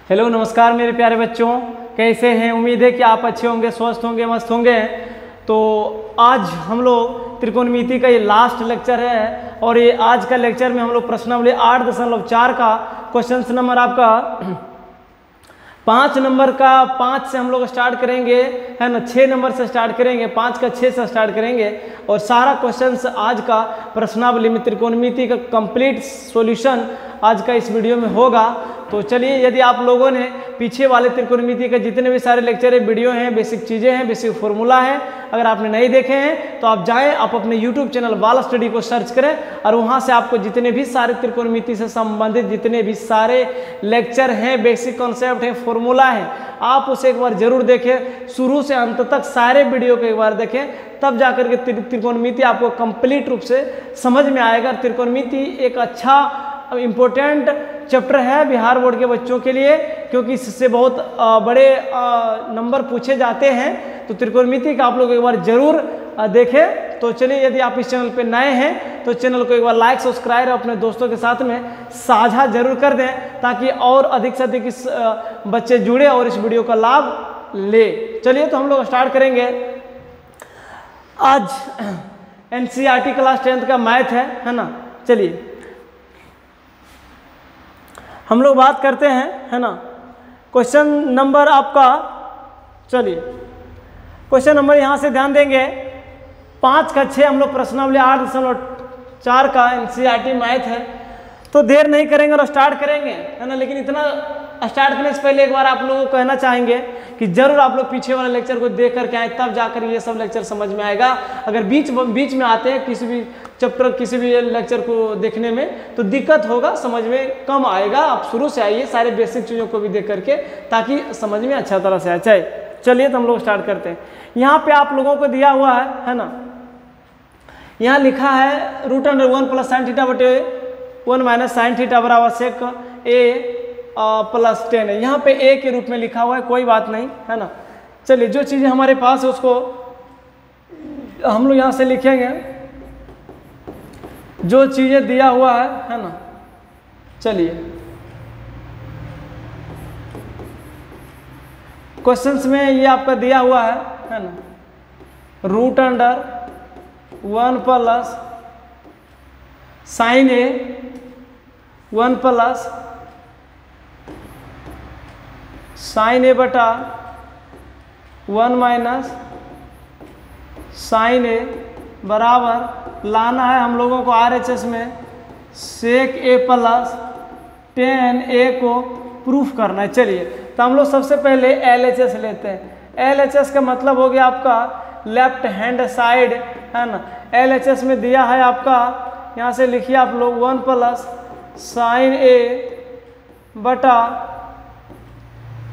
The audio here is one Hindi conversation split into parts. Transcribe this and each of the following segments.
हेलो नमस्कार मेरे प्यारे बच्चों, कैसे हैं। उम्मीद है कि आप अच्छे होंगे, स्वस्थ होंगे, मस्त होंगे। तो आज हम लोग त्रिकोणमिति का ये लास्ट लेक्चर है और ये आज का लेक्चर में हम लोग प्रश्नावली 8.4 का क्वेश्चन नंबर आपका 5 नंबर का 5 से हम लोग स्टार्ट करेंगे, है ना। 6 नंबर से स्टार्ट करेंगे, 5 का 6 से स्टार्ट करेंगे और सारा क्वेश्चंस आज का प्रश्नावली में त्रिकोणमिति का कंप्लीट सॉल्यूशन आज का इस वीडियो में होगा। तो चलिए, यदि आप लोगों ने पीछे वाले त्रिकोणमिति के जितने भी सारे लेक्चर है, वीडियो हैं, बेसिक चीज़ें हैं, बेसिक फॉर्मूला है, अगर आपने नहीं देखे हैं तो आप जाएं, आप अपने यूट्यूब चैनल बाल स्टडी को सर्च करें और वहां से आपको जितने भी सारे त्रिकोणमिति से संबंधित जितने भी सारे लेक्चर हैं, बेसिक कॉन्सेप्ट है, फॉर्मूला है, आप उसे एक बार जरूर देखें। शुरू से अंत तक सारे वीडियो को एक बार देखें, तब जाकर के त्रिकोणमिति आपको कंप्लीट रूप से समझ में आएगा। त्रिकोणमिति एक अच्छा इम्पोर्टेंट चैप्टर है बिहार बोर्ड के बच्चों के लिए, क्योंकि इससे बहुत बड़े नंबर पूछे जाते हैं। तो त्रिकोणमिति का आप लोग एक बार जरूर देखें। तो चलिए, यदि आप इस चैनल पे नए हैं तो चैनल को एक बार लाइक, सब्सक्राइब अपने दोस्तों के साथ में साझा जरूर कर दें, ताकि और अधिक से अधिक इस बच्चे जुड़े और इस वीडियो का लाभ ले। चलिए, तो हम लोग स्टार्ट करेंगे। आज NCERT क्लास 10th का मैथ है ना। चलिए हम लोग बात करते हैं, है ना। क्वेश्चन नंबर आपका, चलिए क्वेश्चन नंबर यहाँ से ध्यान देंगे 5 का 6 हम लोग प्रश्नावली 8.4 का NCERT मैथ है। तो देर नहीं करेंगे और स्टार्ट करेंगे, है ना। लेकिन इतना स्टार्ट करने से पहले एक बार आप लोगों को कहना चाहेंगे कि जरूर आप लोग पीछे वाले लेक्चर को देख करके आए, तब जाकर ये सब लेक्चर समझ में आएगा। अगर बीच में आते हैं किसी भी चैप्टर, किसी भी लेक्चर को देखने में, तो दिक्कत होगा, समझ में कम आएगा। आप शुरू से आइए, सारे बेसिक चीज़ों को भी देख करके, ताकि समझ में अच्छा तरह से आ जाए। चलिए, तो हम लोग स्टार्ट करते हैं। यहाँ पे आप लोगों को दिया हुआ है ना। यहाँ लिखा है √1 + sin θ बटे 1 - sin θ बराबर sec a + 10 है। यहाँ पे a के रूप में लिखा हुआ है, कोई बात नहीं, है ना। चलिए, जो चीज़ें हमारे पास है उसको हम लोग यहाँ से लिखेंगे, जो चीज़ें दिया हुआ है ना। चलिए, क्वेश्चंस में ये आपका दिया हुआ है ना। √1 + sin a 1 + sin a बटा 1 - sin a बराबर लाना है हम लोगों को RHS में sec a + tan a को प्रूफ करना है। चलिए, तो हम लोग सबसे पहले LHS लेते हैं। LHS का मतलब हो गया आपका लेफ्ट हैंड साइड, है ना। LHS में दिया है आपका, यहाँ से लिखिए आप लोग 1 + sin a बटा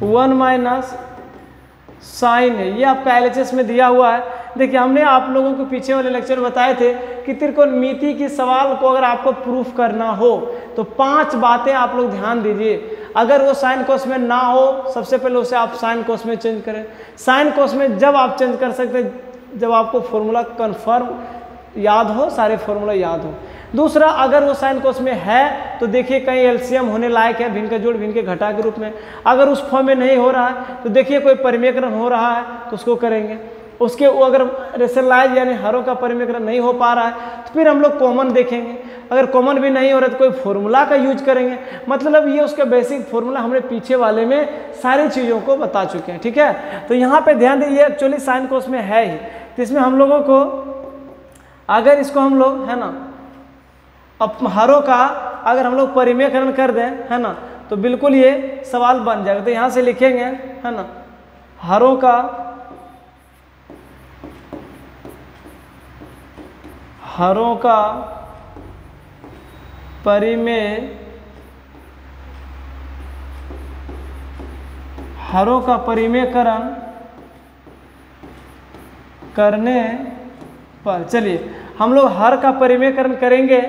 1 - sin a, ये आपका LHS में दिया हुआ है। देखिए, हमने आप लोगों को पीछे वाले लेक्चर बताए थे कि त्रिकोणमिति की सवाल को अगर आपको प्रूफ करना हो तो 5 बातें आप लोग ध्यान दीजिए। अगर वो साइन कोस में ना हो, सबसे पहले उसे आप साइन कोस में चेंज करें। साइन कोस में जब आप चेंज कर सकते हैं जब आपको फॉर्मूला कन्फर्म याद हो, सारे फॉर्मूला याद हो। दूसरा, अगर वो साइन कोस में है तो देखिए कहीं एलसीएम होने लायक है, भिन्न का जोड़ भिन्न के घटा के रूप में। अगर उस फॉर्म में नहीं हो रहा है तो देखिए कोई परिमेयकरण हो रहा है तो उसको करेंगे। उसके अगर रेशनलाइज यानी हरों का परिमेयकरण नहीं हो पा रहा है तो फिर हम लोग कॉमन देखेंगे। अगर कॉमन भी नहीं हो रहा है तो कोई फॉर्मूला का यूज करेंगे। मतलब ये उसका बेसिक फॉर्मूला हमने पीछे वाले में सारी चीज़ों को बता चुके हैं, ठीक है। तो यहाँ पे ध्यान दीजिए, एक्चुअली साइन कोस में है ही, तो इसमें हम लोगों को अगर इसको हम लोग, है ना, अब हरों का अगर हम लोग परिमेयकरण कर दें, है ना, तो बिल्कुल ये सवाल बन जाएगा। तो यहाँ से लिखेंगे, है ना, हरों का परिमेयकरण करने पर, चलिए हम लोग हर का परिमेयकरण करेंगे।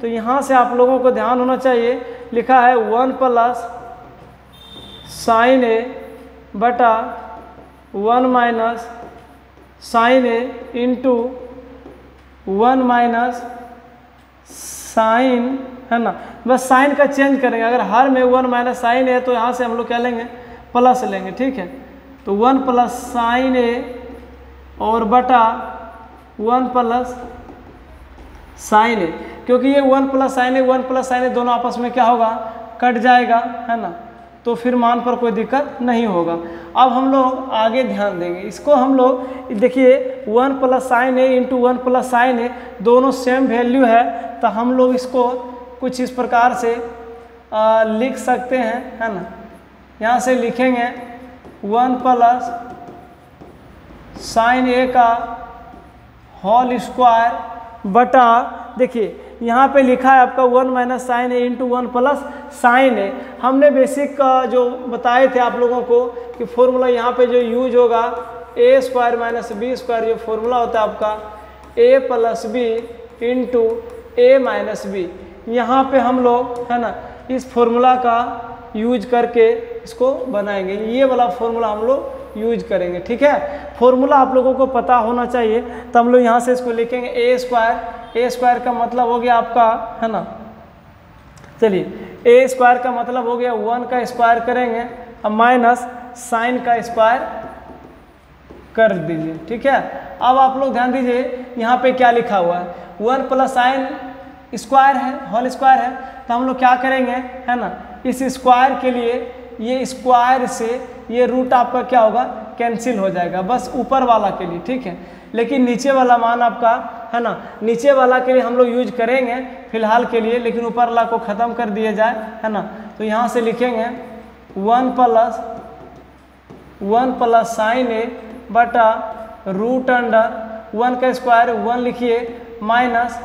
तो यहाँ से आप लोगों को ध्यान होना चाहिए, लिखा है 1 + sin a बटा 1 - sin a इंटू 1 - sin है ना, बस साइन का चेंज करेंगे। अगर हर में 1 माइनस साइन ए तो यहाँ से हम लोग क्या लेंगे, प्लस लेंगे, ठीक है। तो 1 प्लस साइन ए और बटा 1 प्लस साइन ए, क्योंकि ये 1 प्लस साइन ए 1 प्लस साइन ए दोनों आपस में क्या होगा, कट जाएगा, है ना, तो फिर मान पर कोई दिक्कत नहीं होगा। अब हम लोग आगे ध्यान देंगे, इसको हम लोग देखिए 1 plus sine A into 1 plus sine ए दोनों सेम वैल्यू है, तो हम लोग इसको कुछ इस प्रकार से लिख सकते हैं, है ना। यहाँ से लिखेंगे 1 प्लस साइन ए का होल स्क्वायर बटा, देखिए यहाँ पे लिखा है आपका 1 minus sine A into 1 plus sine ए। हमने बेसिक का जो बताए थे आप लोगों को कि फॉर्मूला यहाँ पे जो यूज होगा ए स्क्वायर माइनस बी स्क्वायर, जो फॉर्मूला होता है आपका ए प्लस बी इंटू ए माइनस बी। यहाँ पे हम लोग, है ना, इस फॉर्मूला का यूज करके इसको बनाएंगे, ये वाला फॉर्मूला हम लोग यूज करेंगे, ठीक है। फॉर्मूला आप लोगों को पता होना चाहिए, तो हम लोग यहाँ से इसको लिखेंगे ए स्क्वायर का मतलब हो गया आपका, है ना, चलिए ए स्क्वायर का मतलब हो गया 1 का स्क्वायर करेंगे, अब माइनस साइन का स्क्वायर कर दीजिए, ठीक है। अब आप लोग ध्यान दीजिए यहाँ पे क्या लिखा हुआ है, 1 प्लस साइन स्क्वायर है, होल स्क्वायर है, तो हम लोग क्या करेंगे, है ना, इस स्क्वायर के लिए ये स्क्वायर से ये रूट आपका क्या होगा, कैंसिल हो जाएगा, बस ऊपर वाला के लिए, ठीक है। लेकिन नीचे वाला मान आपका, है ना, नीचे वाला के लिए हम लोग यूज करेंगे फिलहाल के लिए, लेकिन ऊपर वाला को ख़त्म कर दिया जाए, है ना। तो यहाँ से लिखेंगे 1 प्लस साइन ए बटा रूट अंडर 1 का स्क्वायर 1 लिखिए माइनस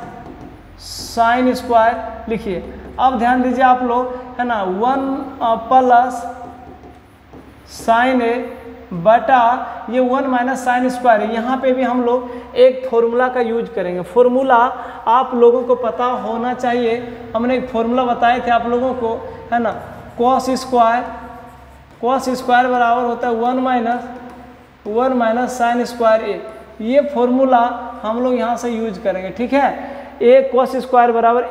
साइन स्क्वायर लिखिए। अब ध्यान दीजिए आप लोग, है ना, 1 प्लस साइन ए बटा ये 1 माइनस साइन स्क्वायर है। यहाँ पे भी हम लोग एक फॉर्मूला का यूज करेंगे। फॉर्मूला आप लोगों को पता होना चाहिए, हमने एक फॉर्मूला बताए थे आप लोगों को, है ना, कॉस स्क्वायर बराबर होता है 1 माइनस साइन स्क्वायर ए। ये फॉर्मूला हम लोग यहाँ से यूज करेंगे, ठीक है। ए कॉस स्क्वायर बराबर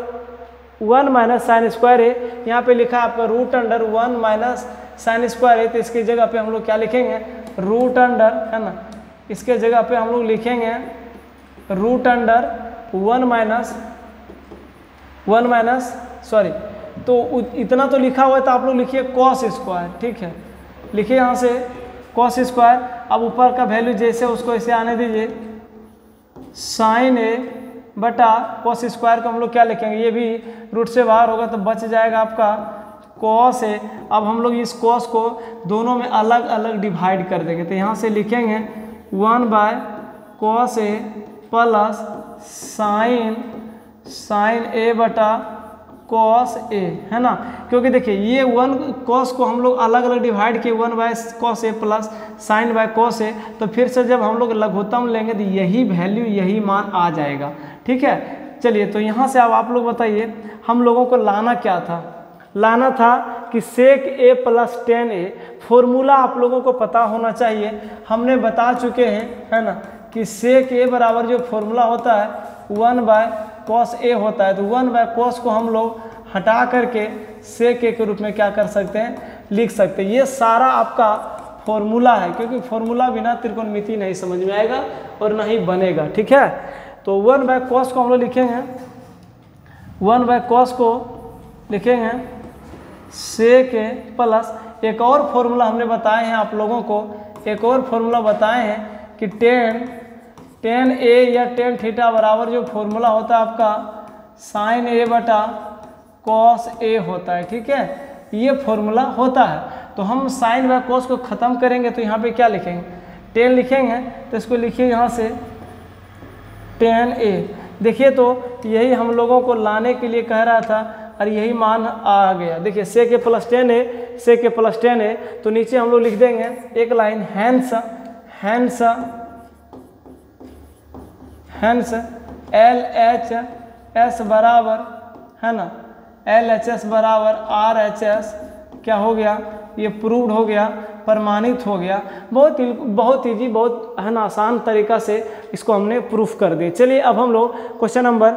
1 माइनस साइन स्क्वायर है, यहाँ पे लिखा है आपका root under 1 minus sine square है, तो इसकी जगह पे हम लोग क्या लिखेंगे, रूट अंडर, है ना, इसके जगह पे हम लोग लिखेंगे रूट अंडर 1 माइनस सॉरी, तो इतना तो लिखा हुआ है, तो आप लोग लिखिए कॉस स्क्वायर, ठीक है, लिखिए यहाँ से कॉस स्क्वायर। अब ऊपर का वैल्यू जैसे उसको ऐसे आने दीजिए, साइन ए बटा कॉस स्क्वायर को हम लोग क्या लिखेंगे, ये भी रूट से बाहर होगा तो बच जाएगा आपका कॉस ए। अब हम लोग इस कॉस को दोनों में अलग अलग डिवाइड कर देंगे, तो यहाँ से लिखेंगे 1 by cos A plus sine A बटा कॉस ए, है ना, क्योंकि देखिए ये 1 कॉस को हम लोग अलग अलग डिवाइड किए 1 by cos A plus sine by cos A, तो फिर से जब हम लोग लघुत्तम लेंगे तो यही वैल्यू यही मान आ जाएगा, ठीक है। चलिए तो यहाँ से अब आप लोग बताइए हम लोगों को लाना क्या था, लाना था कि सेक A plus tan A. Formula आप लोगों को पता होना चाहिए, हमने बता चुके हैं, है ना, कि सेक ए बराबर जो फॉर्मूला होता है 1 बाय कॉस ए होता है, तो 1 बाय कॉस को हम लोग हटा करके सेक ए के रूप में क्या कर सकते हैं, लिख सकते हैं। ये सारा आपका फॉर्मूला है, क्योंकि फॉर्मूला बिना त्रिकोणमिति नहीं समझ में आएगा और नहीं बनेगा, ठीक है। तो 1 बाय कॉस को हम लोग लिखेंगे, 1 बाय कॉस को लिखेंगे सेक ए प्लस एक और फॉर्मूला हमने बताए हैं आप लोगों को, एक और फॉर्मूला बताए हैं कि टेन ए या टेन थीटा बराबर जो फॉर्मूला होता है आपका साइन ए बटा कॉस ए होता है, ठीक है, ये फॉर्मूला होता है। तो हम साइन बाय कॉस को ख़त्म करेंगे तो यहाँ पे क्या लिखेंगे, टेन लिखेंगे, तो इसको लिखिए यहाँ से टेन ए। देखिए तो यही हम लोगों को लाने के लिए कह रहा था और यही मान आ गया। देखिए sec A plus tan A, sec A plus tan A, तो नीचे हम लोग लिख देंगे एक line hence L H S बराबर, है ना, एल एच एस बराबर आर एच एस क्या हो गया, ये प्रूव्ड हो गया, प्रमाणित हो गया। बहुत ईजी, बहुत है ना, आसान तरीका से इसको हमने प्रूफ कर दिया। चलिए अब हम लोग क्वेश्चन नंबर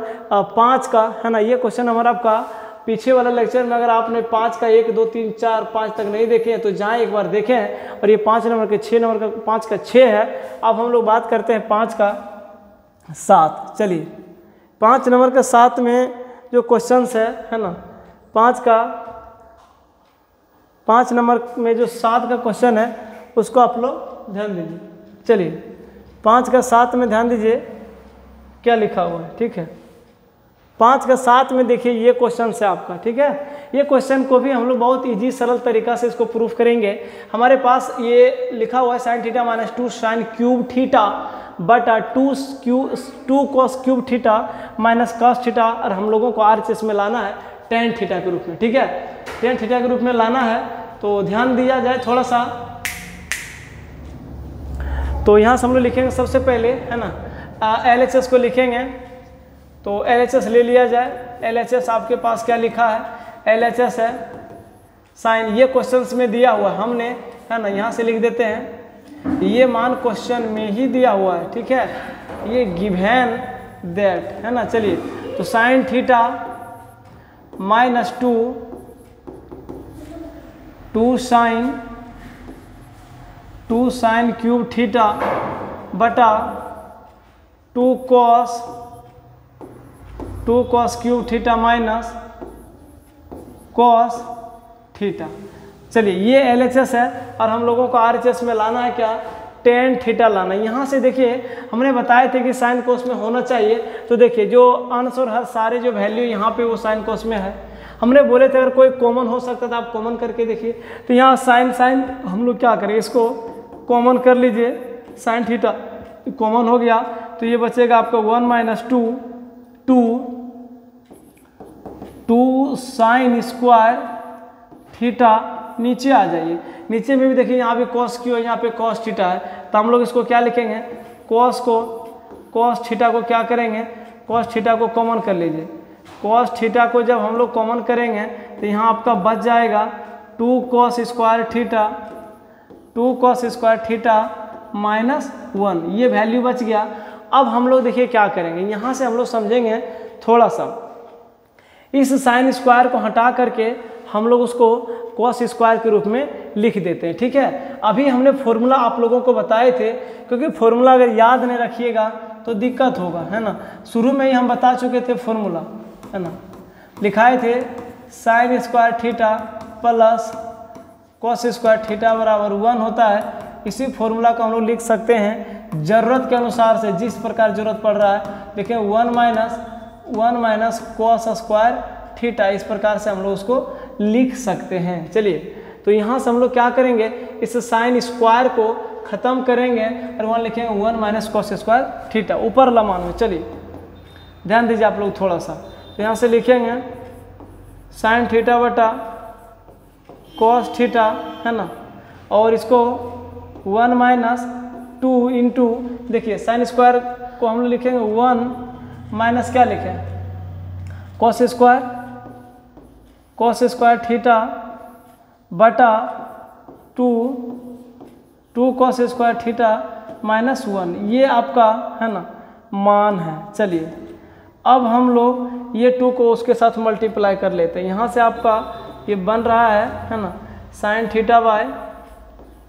5 का, है ना, ये क्वेश्चन नंबर आपका पीछे वाला लेक्चर में अगर आपने 5 का 1 2 3 4 5 तक नहीं देखे हैं तो जाएँ एक बार देखें। और ये 5 नंबर के 6 नंबर का 5 का 6 है। अब हम लोग बात करते हैं 5 का 7। चलिए 5 नंबर का 7 में जो क्वेश्चंस है ना, 5 नंबर में जो 7 का क्वेश्चन है उसको आप लोग ध्यान दीजिए। चलिए 5 का 7 में ध्यान दीजिए क्या लिखा हुआ है, ठीक है। 5 का 7 में देखिए ये क्वेश्चन है आपका, ठीक है। ये क्वेश्चन को भी हम लोग बहुत इजी सरल तरीका से इसको प्रूफ करेंगे। हमारे पास ये लिखा हुआ है sine theta minus 2 sine cube theta बटा 2 cos cube theta minus cos theta, और हम लोगों को RHS में लाना है टेन थीटा के रूप में, ठीक है। टेन थीटा के रूप में लाना है तो ध्यान दिया जाए थोड़ा सा। तो यहाँ से हम लोग लिखेंगे सबसे पहले, है ना, LHS को लिखेंगे। तो LHS ले लिया जाए। LHS आपके पास क्या लिखा है, LHS है साइन, ये क्वेश्चंस में दिया हुआ है हमने, है ना, यहाँ से लिख देते हैं। ये मान क्वेश्चन में ही दिया हुआ है, ठीक है, ये गिवन दैट, है ना। चलिए तो sine theta minus 2 sine cube theta बटा 2 cos cube theta minus cos theta. चलिए ये LHS है और हम लोगों को RHS में लाना है क्या, टेन थीटा लाना है। यहाँ से देखिए हमने बताए थे कि साइन कोस में होना चाहिए, तो देखिए जो अंश और हर सारे जो वैल्यू यहाँ पे वो साइन कोस में है। हमने बोले थे अगर कोई कॉमन हो सकता था, आप कॉमन करके देखिए। तो यहाँ साइन हम लोग क्या करें, इसको कॉमन कर लीजिए, साइन थीटा कॉमन हो गया तो ये बचेगा आपका 1 माइनस 2 साइन स्क्वायर थीटा। नीचे आ जाइए, नीचे में भी देखिए यहाँ पे कॉस क्यू है, यहाँ पे कॉस थीटा है, तो हम लोग इसको क्या लिखेंगे, कॉस थीटा को क्या करेंगे, कॉस थीटा को कॉमन कर लीजिए। कॉस थीटा को जब हम लोग कॉमन करेंगे तो यहाँ आपका बच जाएगा 2 कॉस स्क्वायर थीटा माइनस 1, ये वैल्यू बच गया। अब हम लोग देखिए क्या करेंगे, यहाँ से हम लोग समझेंगे थोड़ा सा, इस साइन स्क्वायर को हटा करके हम लोग उसको कॉस स्क्वायर के रूप में लिख देते हैं, ठीक है। अभी हमने फॉर्मूला आप लोगों को बताए थे, क्योंकि फॉर्मूला अगर याद नहीं रखिएगा तो दिक्कत होगा, है ना। शुरू में ही हम बता चुके थे फॉर्मूला, है ना, लिखाए थे sine square theta plus cos square theta बराबर 1 होता है। इसी फॉर्मूला को हम लोग लिख सकते हैं ज़रूरत के अनुसार से, जिस प्रकार ज़रूरत पड़ रहा है। देखिए 1 माइनस कॉस स्क्वायर थीटा, इस प्रकार से हम लोग उसको लिख सकते हैं। चलिए तो यहाँ से हम लोग क्या करेंगे, इस साइन स्क्वायर को ख़त्म करेंगे और वहाँ लिखेंगे 1 माइनस कॉस स्क्वायर थीटा ऊपर वाला मान में। चलिए ध्यान दीजिए आप लोग थोड़ा सा, तो यहाँ से लिखेंगे साइन थीटा बटा कॉस थीटा, है ना, और इसको 1 माइनस 2 इंटू, देखिए साइन स्क्वायर को हम लोग लिखेंगे 1 माइनस क्या लिखें, कॉस स्क्वायर थीटा बटा 2 कॉस स्क्वायर थीटा माइनस 1, ये आपका, है ना, मान है। चलिए अब हम लोग ये 2 को उसके साथ मल्टीप्लाई कर लेते हैं। यहाँ से आपका ये बन रहा है ना, sine theta by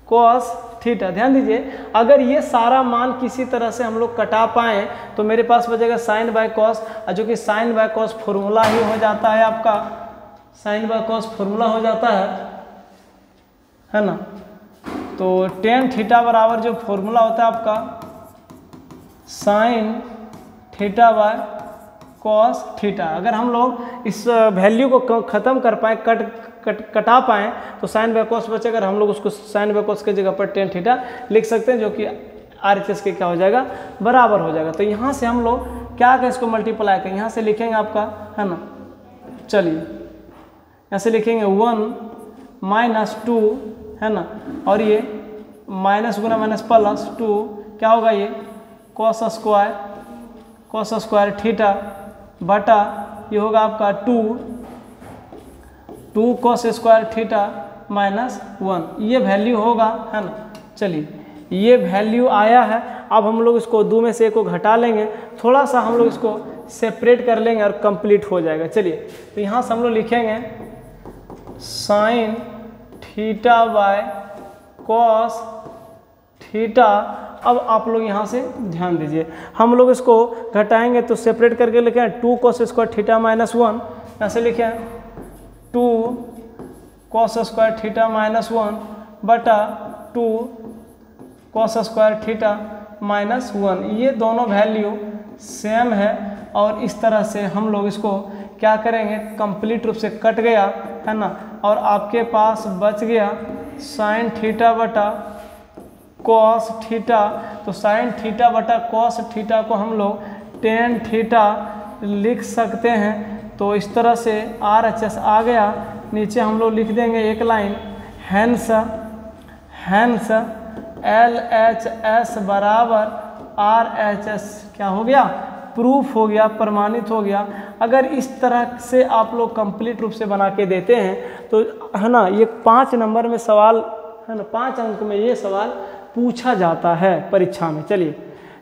cos theta. ध्यान दीजिए अगर ये सारा मान किसी तरह से हम लोग कटा पाएँ तो मेरे पास बचेगा साइन बाय कॉस, जो कि साइन बाय कॉस फॉर्मूला ही हो जाता है आपका, साइन बाय कॉस फॉर्मूला हो जाता है ना। तो टेन थीटा बराबर जो फॉर्मूला होता है आपका sine theta by cos theta. अगर हम लोग इस वैल्यू को ख़त्म कर पाएँ, कटा पाएँ, तो साइन बाय कॉस बचेगा। हम लोग उसको साइन बाय कॉस की जगह पर टेन थीटा लिख सकते हैं, जो कि RHS के क्या हो जाएगा, बराबर हो जाएगा। तो यहाँ से हम लोग क्या करें, इसको मल्टीप्लाई करें, यहाँ से लिखेंगे आपका, है ना। चलिए यहाँ से लिखेंगे 1 माइनस 2, है ना, और ये माइनस गुना माइनस प्लस 2 क्या होगा, ये कॉस स्क्वायर थीटा बटा ये होगा आपका 2 कॉस स्क्वायर थीटा माइनस 1, ये वैल्यू होगा, है ना। चलिए ये वैल्यू आया है। अब हम लोग इसको 2 में से 1 को घटा लेंगे, थोड़ा सा हम लोग इसको सेपरेट कर लेंगे और कंप्लीट हो जाएगा। चलिए तो यहाँ से हम लोग लिखेंगे sine theta by cos theta. अब आप लोग यहाँ से ध्यान दीजिए, हम लोग इसको घटाएंगे तो सेपरेट करके लिखें 2 cos स्क्वायर थीटा माइनस 1, ऐसे लिखें 2 cos स्क्वायर थीटा माइनस 1 बटा 2 cos स्क्वायर थीटा माइनस 1। ये दोनों वैल्यू सेम है और इस तरह से हम लोग इसको क्या करेंगे, कंप्लीट रूप से कट गया है ना, और आपके पास बच गया साइन थीटा बटा कॉस थीटा। तो साइन थीटा बटा कॉस थीटा को हम लोग टेन थीटा लिख सकते हैं। तो इस तरह से RHS आ गया, नीचे हम लोग लिख देंगे एक लाइन हैंस LHS बराबर RHS क्या हो गया, प्रूफ हो गया, प्रमाणित हो गया। अगर इस तरह से आप लोग कंप्लीट रूप से बना के देते हैं तो है ना, ये 5 नंबर में सवाल है ना, 5 अंक में ये सवाल पूछा जाता है परीक्षा में। चलिए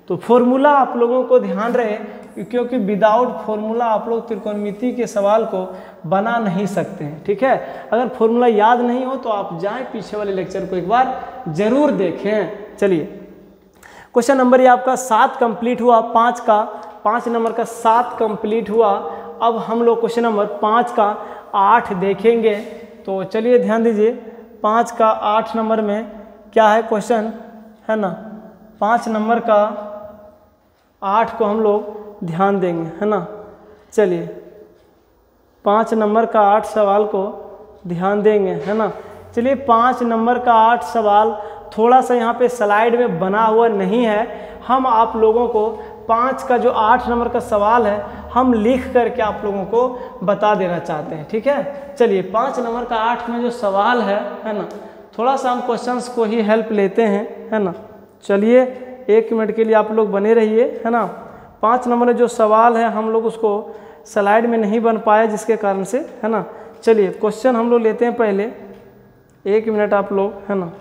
तो फॉर्मूला आप लोगों को ध्यान रहे, क्योंकि विदाउट फॉर्मूला आप लोग त्रिकोणमिति के सवाल को बना नहीं सकते हैं, ठीक है। अगर फॉर्मूला याद नहीं हो तो आप जाएं पीछे वाले लेक्चर को एक बार जरूर देखें। चलिए क्वेश्चन नंबर ये आपका 7 कंप्लीट हुआ, 5 नंबर का 7 कंप्लीट हुआ। अब हम लोग क्वेश्चन नंबर 5 का 8 देखेंगे। तो चलिए ध्यान दीजिए, 5 का 8 नंबर में क्या है क्वेश्चन है ना, 5 नंबर का 8 को हम लोग ध्यान देंगे है ना। चलिए 5 नंबर का 8 सवाल को ध्यान देंगे है ना। चलिए 5 नंबर का 8 सवाल थोड़ा सा यहाँ पे स्लाइड में बना हुआ नहीं है, हम आप लोगों को 5 का जो 8 नंबर का सवाल है हम लिख करके आप लोगों को बता देना चाहते हैं, ठीक है। चलिए 5 नंबर का 8 में जो सवाल है ना, थोड़ा सा हम क्वेश्चंस को ही हेल्प लेते हैं है ना। चलिए 1 मिनट के लिए आप लोग बने रहिए है ना। 5 नंबर में जो सवाल है हम लोग उसको स्लाइड में नहीं बन पाया जिसके कारण से है ना। चलिए क्वेश्चन हम लोग लेते हैं पहले, 1 मिनट आप लोग है ना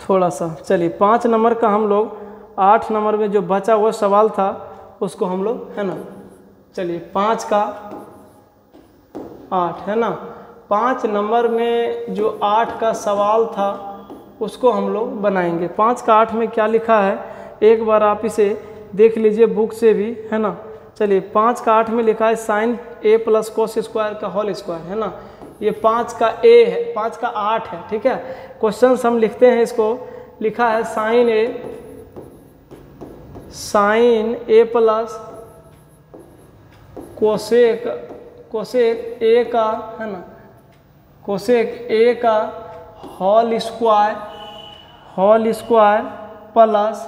थोड़ा सा। चलिए 5 नंबर का हम लोग 8 नंबर में जो बचा हुआ सवाल था उसको हम लोग है ना, चलिए 5 का 8 है ना, 5 नंबर में जो 8 का सवाल था उसको हम लोग बनाएंगे। 5 का 8 में क्या लिखा है एक बार आप इसे देख लीजिए बुक से भी है ना। चलिए 5 का 8 में लिखा है sine A plus cos square का होल स्क्वायर है ना। ये 5 का A है, 5 का 8 है, ठीक है। क्वेश्चन हम लिखते हैं, इसको लिखा है sine A plus cosec A का है ना, कोसेक A का whole square plus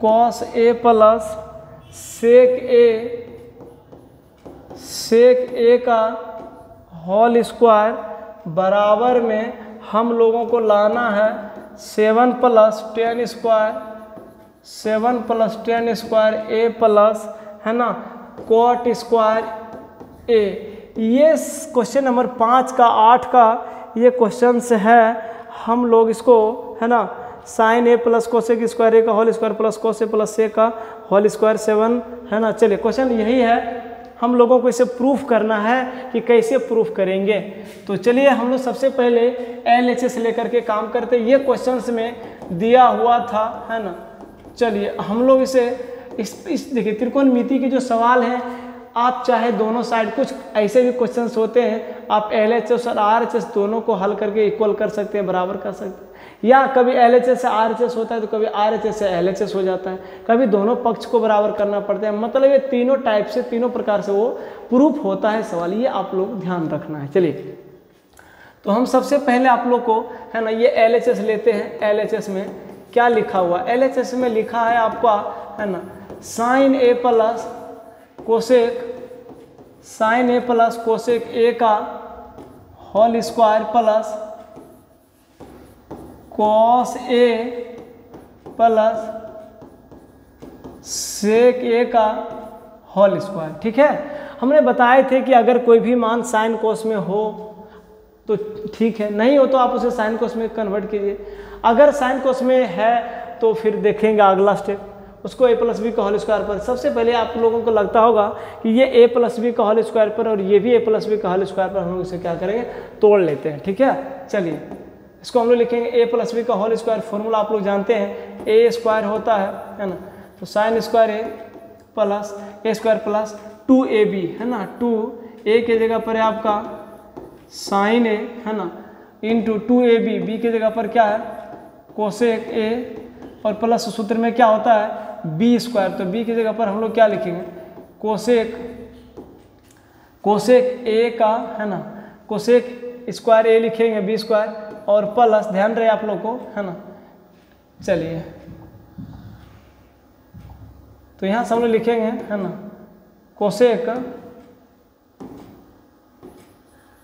cos A plus sec A का होल स्क्वायर बराबर में हम लोगों को लाना है 7 प्लस 10 स्क्वायर A प्लस है ना कॉट स्क्वायर A। ये क्वेश्चन नंबर 5 का 8 का ये क्वेश्चन है। हम लोग इसको है ना sine A plus cosec square A का whole square plus cos A plus A का होल स्क्वायर 7 है ना। चलिए क्वेश्चन यही है, हम लोगों को इसे प्रूफ करना है कि कैसे प्रूफ करेंगे। तो चलिए हम लोग सबसे पहले LHS लेकर के काम करते। ये क्वेश्चंस में दिया हुआ था है ना। चलिए हम लोग इसे इस देखिए त्रिकोणमिति के जो सवाल हैं, आप चाहे दोनों साइड, कुछ ऐसे भी क्वेश्चंस होते हैं आप LHS और RHS दोनों को हल करके इक्वल कर सकते हैं, बराबर कर सकते हैं, या कभी LHS से RHS होता है तो कभी RHS से LHS हो जाता है, कभी दोनों पक्ष को बराबर करना पड़ता है। मतलब ये तीनों टाइप से, तीनों प्रकार से वो प्रूफ होता है सवाल, ये आप लोग ध्यान रखना है। चलिए तो हम सबसे पहले आप लोग को है ना ये LHS लेते हैं। LHS में क्या लिखा हुआ, LHS में लिखा है आपका है ना sine A plus cosec A का whole square plus cos A plus sec A का होल स्क्वायर, ठीक है। हमने बताए थे कि अगर कोई भी मान साइन कोस में हो तो ठीक है, नहीं हो तो आप उसे साइन कोस में कन्वर्ट कीजिए। अगर साइन कोस में है तो फिर देखेंगे अगला स्टेप, उसको a प्लस बी का होल स्क्वायर पर। सबसे पहले आप लोगों को लगता होगा कि ये a प्लस बी का होल स्क्वायर पर और ये भी a प्लस बी का होल स्क्वायर पर, हम लोग इसे क्या करेंगे, तोड़ लेते हैं। ठीक है, चलिए इसको हम लोग लिखेंगे a प्लस बी का होल स्क्वायर। फॉर्मूला आप लोग जानते हैं, a स्क्वायर होता है ना, तो sine square a plus a square plus 2ab है ना, 2a के जगह पर है आपका साइन a है ना, इंटू 2ab, b के जगह पर क्या है कोसेक a, और प्लस सूत्र में क्या होता है b स्क्वायर, तो b की जगह पर हम लोग क्या लिखेंगे कोसेक a का है ना, कोसेक स्क्वायर a लिखेंगे b स्क्वायर, और प्लस ध्यान रहे आप लोग को है ना। चलिए तो यहाँ से हम लोग लिखेंगे है ना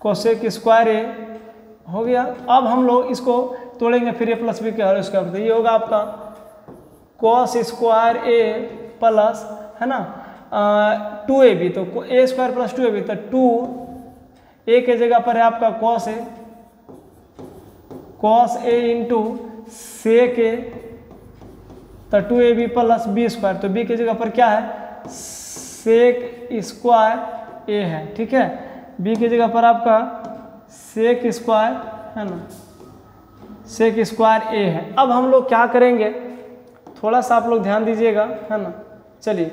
कोसेक स्क्वायर a हो गया। अब हम लोग इसको तोड़ेंगे फिर a प्लस बी के होल स्क्वायर, तो ये होगा आपका कॉस स्क्वायर a प्लस है ना 2ab, तो a स्क्वायर प्लस 2ab, तो 2a के जगह पर है आपका cos a into sec a, तो 2ab प्लस b स्क्वायर, तो b की जगह पर क्या है सेक स्क्वायर a है। ठीक है, b की जगह पर आपका सेक स्क्वायर है ना, सेक स्क्वायर a है। अब हम लोग क्या करेंगे, थोड़ा सा आप लोग ध्यान दीजिएगा है ना। चलिए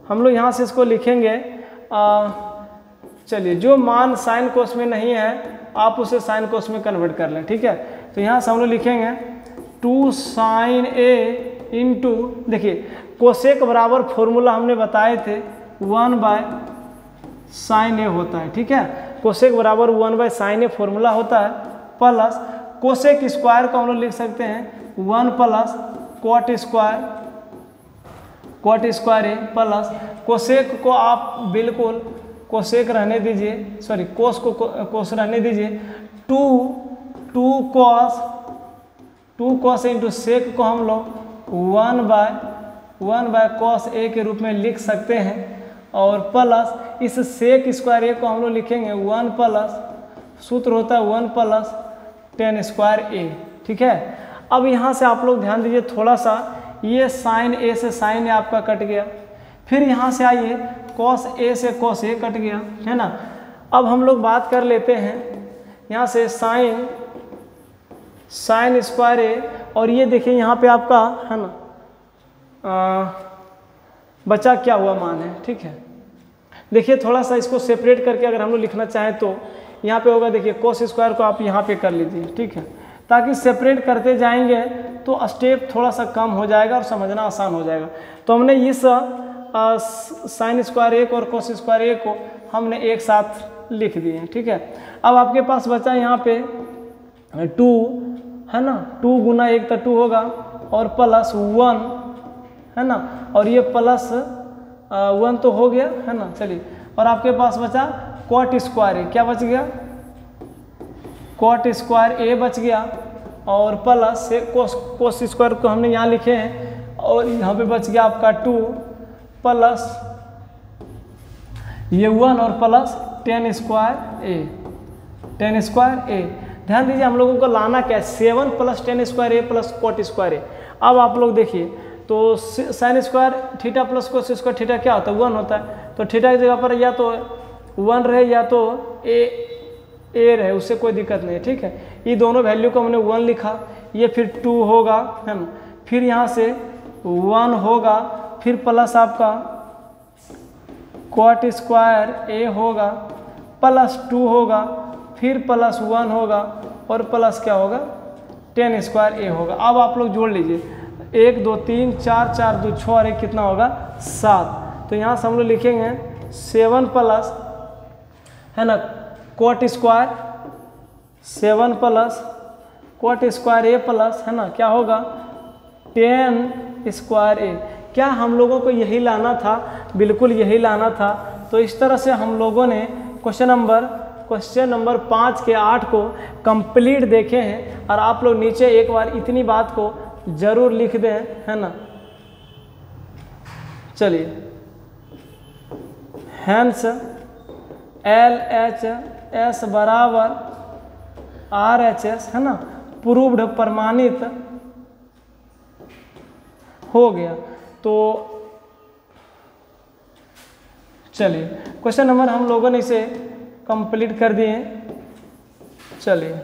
हम लोग यहाँ से इसको लिखेंगे, चलिए जो मान साइन कोस में नहीं है आप उसे साइन कोस में कन्वर्ट कर लें। ठीक है, तो यहाँ से हम लोग लिखेंगे 2 साइन a इंटू, देखिए कोसेक बराबर फॉर्मूला हमने बताए थे 1 बाय साइन ए होता है। ठीक है, कोसेक बराबर 1 बाय साइन ए फॉर्मूला होता है, प्लस कोसेक स्क्वायर को हम लोग लिख सकते हैं 1 plus cot square A, plus cosec को आप बिल्कुल कोसेक रहने दीजिए, सॉरी कोस को कोस रहने दीजिए, 2 कॉस इंटू सेक को हम लोग 1 बाय कॉस ए के रूप में लिख सकते हैं, और प्लस इस सेक स्क्वायर ए को हम लोग लिखेंगे 1 प्लस, सूत्र होता है 1 प्लस टेन स्क्वायर ए। ठीक है, अब यहाँ से आप लोग ध्यान दीजिए थोड़ा सा, ये साइन ए से साइन ए आपका कट गया, फिर यहाँ से आइए कॉस ए से कॉस ए कट गया है ना। अब हम लोग बात कर लेते हैं यहाँ से साइन स्क्वायर ए, और ये देखिए यहाँ पे आपका है ना बचा क्या हुआ मान है। ठीक है, देखिए थोड़ा सा इसको सेपरेट करके अगर हम लोग लिखना चाहें तो यहाँ पे होगा, देखिए कोस स्क्वायर को आप यहाँ पे कर लीजिए। ठीक है, ताकि सेपरेट करते जाएंगे तो स्टेप थोड़ा सा कम हो जाएगा और समझना आसान हो जाएगा। तो हमने इस साइन स्क्वायर ए और कोस स्क्वायर ए को हमने एक साथ लिख दिए। ठीक है, अब आपके पास बचा यहाँ पे 2 है ना, 2 गुना 1 तो 2 होगा, और प्लस 1 है ना, और ये प्लस 1 तो हो गया है ना। चलिए, और आपके पास बचा कॉट स्क्वायर ए, क्या बच गया कॉट स्क्वायर ए बच गया, और प्लस से कोस स्क्वायर को हमने यहाँ लिखे हैं, और यहाँ पे बच गया आपका 2 प्लस ये 1 और प्लस टेन स्क्वायर ए। ध्यान दीजिए हम लोगों को लाना क्या है 7 plus ten square A plus cot square ए। अब आप लोग देखिए तो sine square theta plus cos square theta क्या होता है 1 होता है, तो थीटा की जगह पर या तो 1 रहे या तो ए रहे, उससे कोई दिक्कत नहीं है। ठीक है, ये दोनों वैल्यू को हमने 1 लिखा, ये फिर 2 होगा है ना, फिर यहाँ से 1 होगा, फिर प्लस आपका कॉट स्क्वायर ए होगा, प्लस 2 होगा, फिर प्लस 1 होगा, और प्लस क्या होगा टेन स्क्वायर ए होगा। अब आप लोग जोड़ लीजिए 1 2 3 4 4 2 6 और 1 कितना होगा 7। तो यहाँ से हम लोग लिखेंगे 7 प्लस है ना cot square 7 plus cot square A plus है ना क्या होगा टेन स्क्वायर ए। क्या हम लोगों को यही लाना था? बिल्कुल यही लाना था। तो इस तरह से हम लोगों ने क्वेश्चन नंबर 5 के 8 को कंप्लीट देखे हैं। और आप लोग नीचे एक बार इतनी बात को जरूर लिख दें, है ना। चलिए, हैंस LHS बराबर RHS है ना, प्रूव्ड हो गया। तो चलिए क्वेश्चन नंबर हम लोगों ने इसे कंप्लीट कर दिए। चलिए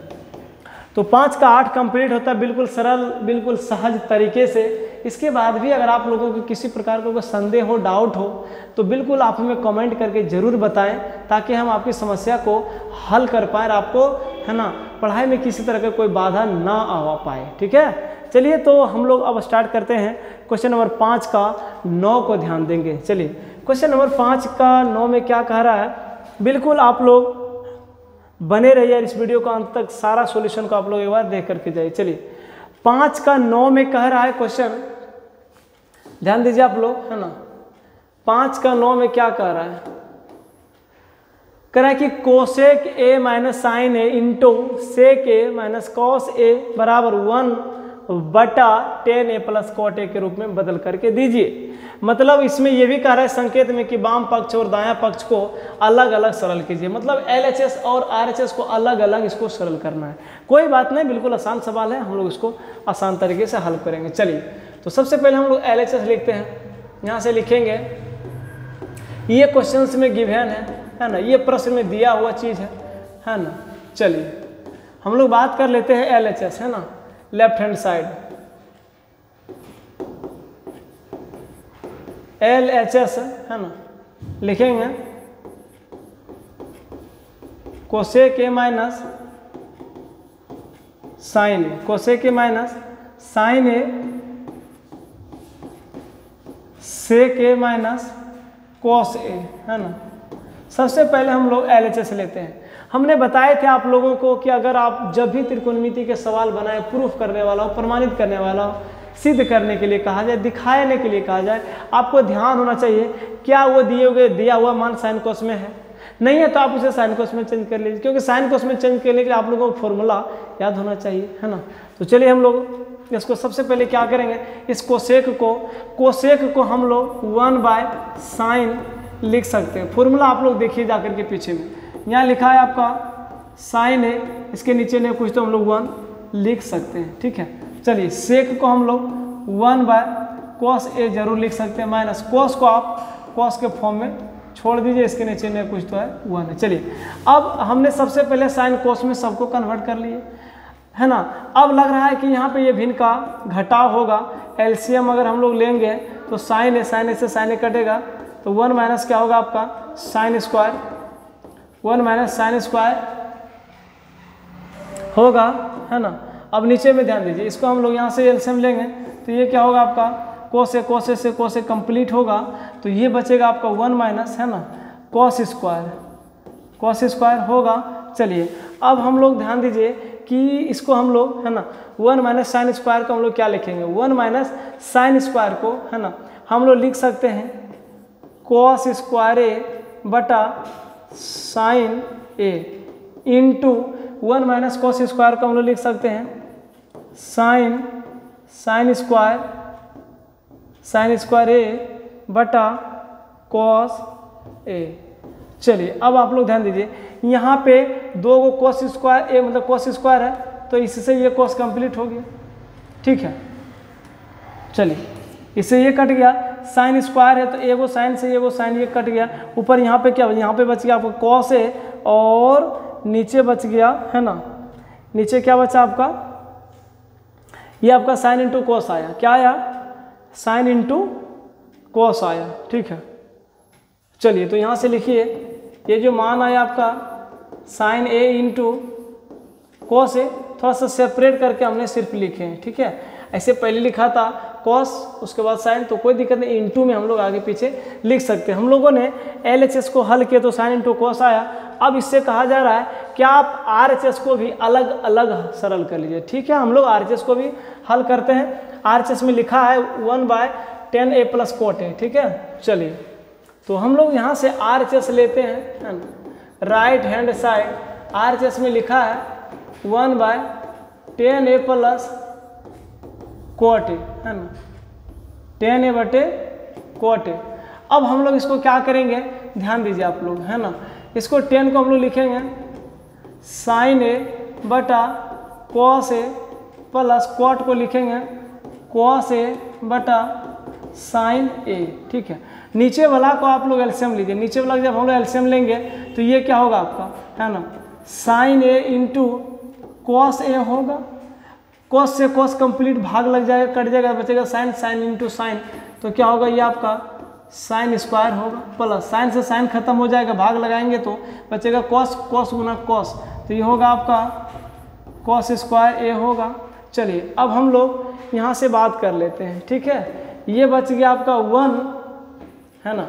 तो 5 का 8 कंप्लीट होता है बिल्कुल सरल, बिल्कुल सहज तरीके से। इसके बाद भी अगर आप लोगों को किसी प्रकार का कोई संदेह हो, डाउट हो, तो बिल्कुल आप हमें कमेंट करके ज़रूर बताएं, ताकि हम आपकी समस्या को हल कर पाएँ और आपको है ना पढ़ाई में किसी तरह का कोई बाधा ना आ पाए। ठीक है, चलिए तो हम लोग अब स्टार्ट करते हैं। क्वेश्चन नंबर 5 का 9 को ध्यान देंगे। चलिए क्वेश्चन नंबर 5 का 9 में क्या कह रहा है, बिल्कुल आप लोग बने रहिए इस वीडियो को अंत तक, सारा सॉल्यूशन को आप लोग एक बार देख करके जाइए। चलिए 5 का 9 में कह रहा है क्वेश्चन, ध्यान दीजिए आप लोग, है ना। 5 का 9 में क्या कह रहा है, कह रहा है कि cosec A minus sine A into sec A minus cos A बराबर 1/10 ए प्लस कॉट ए के रूप में बदल करके दीजिए। मतलब इसमें यह भी कह रहा है संकेत में कि वाम पक्ष और दायां पक्ष को अलग अलग सरल कीजिए। मतलब LHS और RHS को अलग अलग इसको सरल करना है। कोई बात नहीं, बिल्कुल आसान सवाल है, हम लोग इसको आसान तरीके से हल करेंगे। चलिए तो सबसे पहले हम लोग LHS लिखते हैं। यहाँ से लिखेंगे, ये क्वेश्चंस में गिवन है ना, ये प्रश्न में दिया हुआ चीज़ है ना। चलिए हम लोग बात कर लेते हैं LHS, है ना, लेफ्ट हैंड साइड। LHS है ना, लिखेंगे cosec A minus sine A, cosec A minus sine A sec A minus cos A, है ना। सबसे पहले हम लोग LHS लेते हैं। हमने बताए थे आप लोगों को कि अगर आप जब भी त्रिकोणमिति के सवाल बनाए, प्रूफ करने वाला हो, प्रमाणित करने वाला हो, सिद्ध करने के लिए कहा जाए, दिखाने के लिए कहा जाए, आपको ध्यान होना चाहिए क्या वो दिया हुआ मान साइन कोस में है। नहीं है तो आप उसे साइन कोस में चेंज कर लीजिए, क्योंकि साइन कोस में चेंज करने के लिए आप लोगों को फॉर्मूला याद होना चाहिए, है ना। तो चलिए हम लोग इसको सबसे पहले क्या करेंगे, इस कोसेक को हम लोग 1/sin लिख सकते हैं। फॉर्मूला आप लोग देखिए जाकर के पीछे में, यहाँ लिखा है आपका साइन है, इसके नीचे ने कुछ तो हम लोग 1 लिख सकते हैं। ठीक है, चलिए सेक को हम लोग 1/cos ए जरूर लिख सकते हैं, माइनस कॉस को आप कॉस के फॉर्म में छोड़ दीजिए, इसके नीचे में कुछ तो है 1 है। चलिए अब हमने सबसे पहले साइन कॉस में सबको कन्वर्ट कर लिए, है ना। अब लग रहा है कि यहाँ पे ये भिन्न का घटाव होगा। LCM अगर हम लोग लेंगे तो साइन ए से साइन ए कटेगा, तो 1 माइनस क्या होगा आपका sine square, 1 minus sine square होगा, है ना। अब नीचे में ध्यान दीजिए, इसको हम लोग यहाँ से LCM लेंगे तो ये क्या होगा आपका कोस से कंप्लीट होगा, तो ये बचेगा आपका 1 माइनस, है ना, कॉस स्क्वायर होगा। चलिए अब हम लोग ध्यान दीजिए कि इसको हम लोग, है ना, 1 माइनस साइन स्क्वायर को हम लोग क्या लिखेंगे, 1 माइनस साइन स्क्वायर को, है ना, हम लोग लिख सकते हैं कॉस स्क्वायर ए बटा sign A into 1 minus cos square को हम लोग लिख सकते हैं साइन स्क्वायर ए बटा कॉस ए। चलिए अब आप लोग ध्यान दीजिए, यहाँ पे 2 को कॉस स्क्वायर ए मतलब कॉस स्क्वायर है, तो इससे ये कॉस कंप्लीट हो गया। ठीक है, चलिए इससे ये कट गया, साइन स्क्वायर है तो एगो साइन से एगो साइन, ये कट गया। ऊपर यहाँ पे क्या, यहाँ पे बच गया आपको कॉस ए, और नीचे बच गया, है ना, नीचे क्या बचा आपका, ये आपका साइन इंटू कॉस आया। क्या आया, साइन इंटू कॉस आया। ठीक है, चलिए तो यहाँ से लिखिए, ये जो मान आया आपका sign A into cos A, थोड़ा सा सेपरेट करके हमने सिर्फ लिखे हैं। ठीक है, ऐसे पहले लिखा था कॉस उसके बाद साइन, तो कोई दिक्कत नहीं, इंटू में हम लोग आगे पीछे लिख सकते हैं। हम लोगों ने LHS को हल किया तो साइन इंटू कॉस आया। अब इससे कहा जा रहा है कि आप RHS को भी अलग अलग सरल कर लीजिए। ठीक है, हम लोग RHS को भी हल करते हैं। RHS में लिखा है 1/10 a प्लस कॉट ए। ठीक है, चलिए तो हम लोग यहाँ से RHS लेते हैं, राइट हैंड साइड RHS में लिखा है 1/10 a प्लस कॉट ए, है ना, 10 a बटे कॉट ए। अब हम लोग इसको क्या करेंगे, ध्यान दीजिए आप लोग, है ना, इसको 10 को हम लोग लिखेंगे साइन ए बटा कॉस ए प्लस कॉट को लिखेंगे कॉस ए बटा साइन ए, ठीक है। नीचे वाला को आप लोग एलसीएम लीजिए, नीचे वाला जब हम लोग एलसीएम लेंगे तो ये क्या होगा आपका, है ना, sine A into cos A होगा। कॉस से कॉस कंप्लीट भाग लग जाएगा, कट जाएगा, बचेगा साइन, साइन इंटू साइन, तो क्या होगा ये आपका साइन स्क्वायर होगा, प्लस साइन से साइन खत्म हो जाएगा, भाग लगाएंगे तो बचेगा कॉस, कॉस गुना कॉस, तो ये होगा आपका कॉस स्क्वायर ए होगा। चलिए अब हम लोग यहाँ से बात कर लेते हैं, ठीक है। ये बच गया आपका 1, है ना,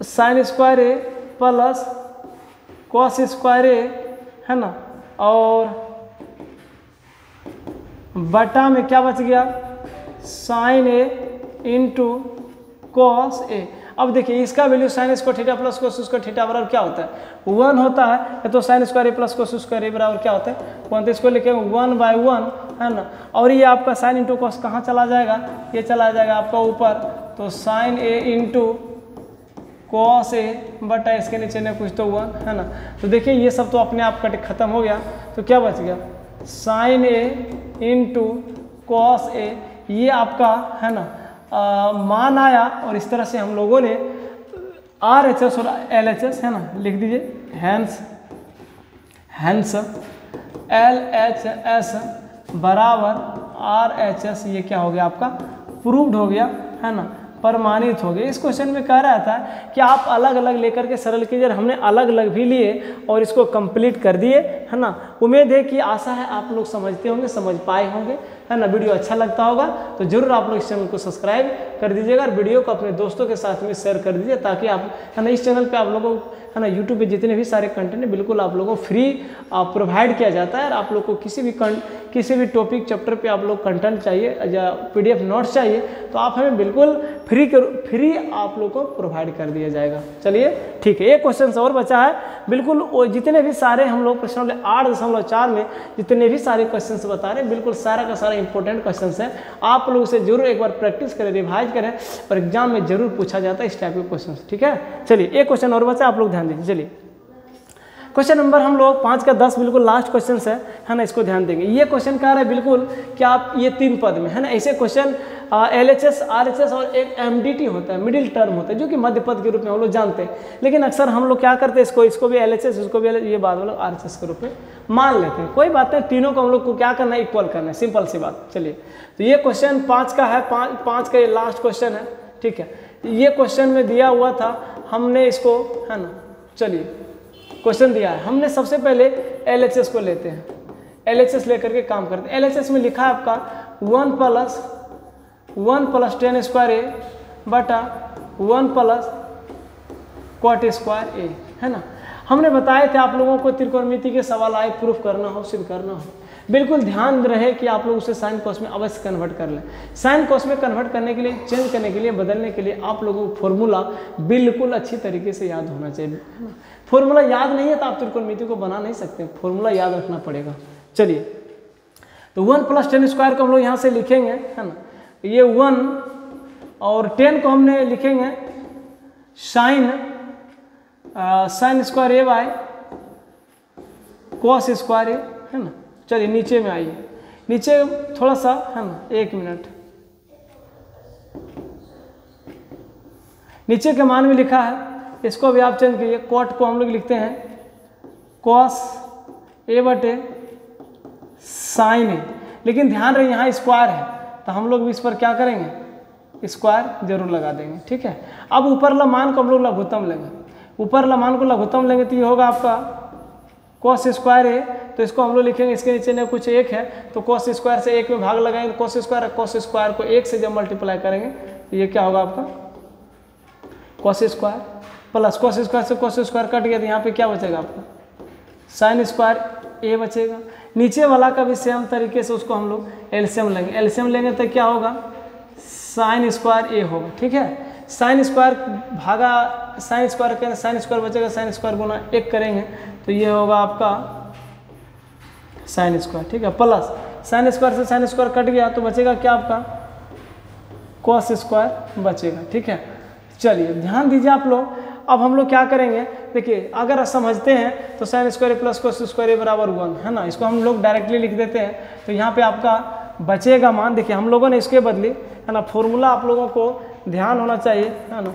sine square A plus cos square A, है ना, और बटा में क्या बच गया, sign A into cos A. अब देखिए इसका value sine square theta plus cos square theta बराबर क्या होता है, 1 होता है, या तो sign square A plus cos square ए बराबर क्या होता है 1, तो इसको लिखेंगे 1/1, है ना, और ये आपका साइन इंटू कॉस कहाँ चला जाएगा, ये चला जाएगा आपका ऊपर, तो sign A into cos A बटा इसके नीचे ने कुछ तो 1, है ना। तो देखिए ये सब तो अपने आप कट खत्म हो गया, तो क्या बच गया sign A into cos A, ये आपका, है ना, मान आया। और इस तरह से हम लोगों ने RHS और LHS, है ना, लिख दीजिए, हैंस LHS बराबर RHS, ये क्या हो गया आपका प्रूव्ड हो गया, है ना, प्रमाणित हो गया। इस क्वेश्चन में कह रहा था कि आप अलग अलग लेकर के सरल कीजिए, हमने अलग अलग भी लिए और इसको कंप्लीट कर दिए, है ना। उम्मीद है कि आशा है आप लोग समझते होंगे, समझ पाए होंगे, है ना। वीडियो अच्छा लगता होगा तो जरूर आप लोग इस चैनल को सब्सक्राइब कर दीजिएगा और वीडियो को अपने दोस्तों के साथ में शेयर कर दीजिए, ताकि आप, है ना, इस चैनल पे आप लोगों को, है ना, यूट्यूब पे जितने भी सारे कंटेंट है बिल्कुल आप लोगों को फ्री प्रोवाइड किया जाता है। और आप लोग को किसी भी टॉपिक चैप्टर पे आप लोग कंटेंट चाहिए या PDF नोट्स चाहिए तो आप हमें बिल्कुल फ्री आप लोग को प्रोवाइड कर दिया जाएगा। चलिए ठीक है, एक क्वेश्चन और बचा है, बिल्कुल जितने भी सारे हम लोग प्रश्न 8.4 में जितने भी सारे क्वेश्चंस बता रहे हैं बिल्कुल सारा का सारा इंपॉर्टेंट क्वेश्चंस है। आप लोग इसे जरूर एक बार प्रैक्टिस करें, रिवाइज करें, और एग्जाम में जरूर पूछा जाता है इस टाइप के क्वेश्चन, ठीक है। चलिए एक क्वेश्चन और बचा, आप लोग ध्यान दीजिए। चलिए क्वेश्चन नंबर हम लोग 5 का 10 बिल्कुल लास्ट क्वेश्चन है ना, इसको ध्यान देंगे। ये क्वेश्चन कह रहा है बिल्कुल कि आप ये 3 पद में, है ना, ऐसे क्वेश्चन LHS RHS और एक MDT होता है, मिडिल टर्म होता है, जो कि मध्य पद के रूप में हम लोग जानते हैं। लेकिन अक्सर हम लोग क्या करते हैं, इसको भी LHS, इसको भी ये बात हम लोग RHS के रूप में मान लेते हैं। कोई बात नहीं, तीनों को हम लोग को क्या करना है, इक्वल करना है, सिंपल सी बात। चलिए तो ये क्वेश्चन 5 का है, 5 का ये लास्ट क्वेश्चन है, ठीक है। ये क्वेश्चन में दिया हुआ था, हमने इसको, है ना, चलिए क्वेश्चन दिया है, हमने सबसे पहले LHS को लेते हैं, LHS लेकर के काम करते हैं। LHS में लिखा है आपका 1 प्लस tan स्क्वायर ए बटा 1 प्लस कॉट स्क्वायर ए, है ना। हमने बताए थे आप लोगों को त्रिकोणमिति के सवाल आए, प्रूफ करना हो, सिद्ध करना हो, बिल्कुल ध्यान रहे कि आप लोग उसे साइन कॉस में अवश्य कन्वर्ट कर लें। साइन कॉस में कन्वर्ट करने के लिए, चेंज करने के लिए, बदलने के लिए आप लोगों को फॉर्मूला बिल्कुल अच्छी तरीके से याद होना चाहिए, है ना। फॉर्मूला याद नहीं है तो आप त्रिकोणमिति को बना नहीं सकते, फॉर्मूला याद रखना पड़ेगा। चलिए तो 1 प्लस tan स्क्वायर को हम लोग यहाँ से लिखेंगे, है ना, ये 1 और 10 को हमने लिखेंगे sine square A by cos square A, है ना। चलिए नीचे में आइए, नीचे थोड़ा सा, है ना, 1 मिनट, नीचे के मान में लिखा है, इसको भी आप चेंज कीजिए। कॉट को हम लोग लिखते हैं कॉस ए बटे साइन ए, लेकिन ध्यान रहे यहाँ स्क्वायर है तो हम लोग भी इस पर क्या करेंगे, स्क्वायर जरूर लगा देंगे, ठीक है। अब ऊपर ला मान को हम लोग लघुत्तम लेंगे, ऊपर ला मान को लघुत्तम लेंगे तो ये होगा आपका कॉस स्क्वायर ए, तो इसको हम लोग लिखेंगे, इसके नीचे ने कुछ 1 है तो कॉस स्क्वायर से 1 में भाग लगाएंगे, कॉस स्क्वायर को 1 से जब मल्टीप्लाई करेंगे तो ये क्या होगा आपका cos square plus cos square से कॉस स्क्वायर कट गया तो यहाँ पे क्या बचेगा आपका साइन स्क्वायर ए बचेगा। नीचे वाला का भी सेम तरीके से उसको हम लोग एलसीएम लेंगे, एलसीएम लेंगे तो क्या होगा साइन स्क्वायर ए होगा, ठीक है। साइन स्क्वायर भागा साइन स्क्वायर करें, साइन स्क्वायर बचेगा, साइन स्क्वायर गुना 1 करेंगे तो ये होगा आपका साइन स्क्वायर, ठीक है, प्लस साइन स्क्वायर से साइन स्क्वायर कट गया तो बचेगा क्या आपका कॉस स्क्वायर बचेगा, ठीक है। चलिए ध्यान दीजिए आप लोग, अब हम लोग क्या करेंगे, देखिए अगर समझते हैं तो sine square plus cos square बराबर 1, है ना, इसको हम लोग डायरेक्टली लिख देते हैं तो यहाँ पे आपका बचेगा मान, देखिए हम लोगों ने इसके बदले है ना फॉर्मूला आप लोगों को ध्यान होना चाहिए है ना,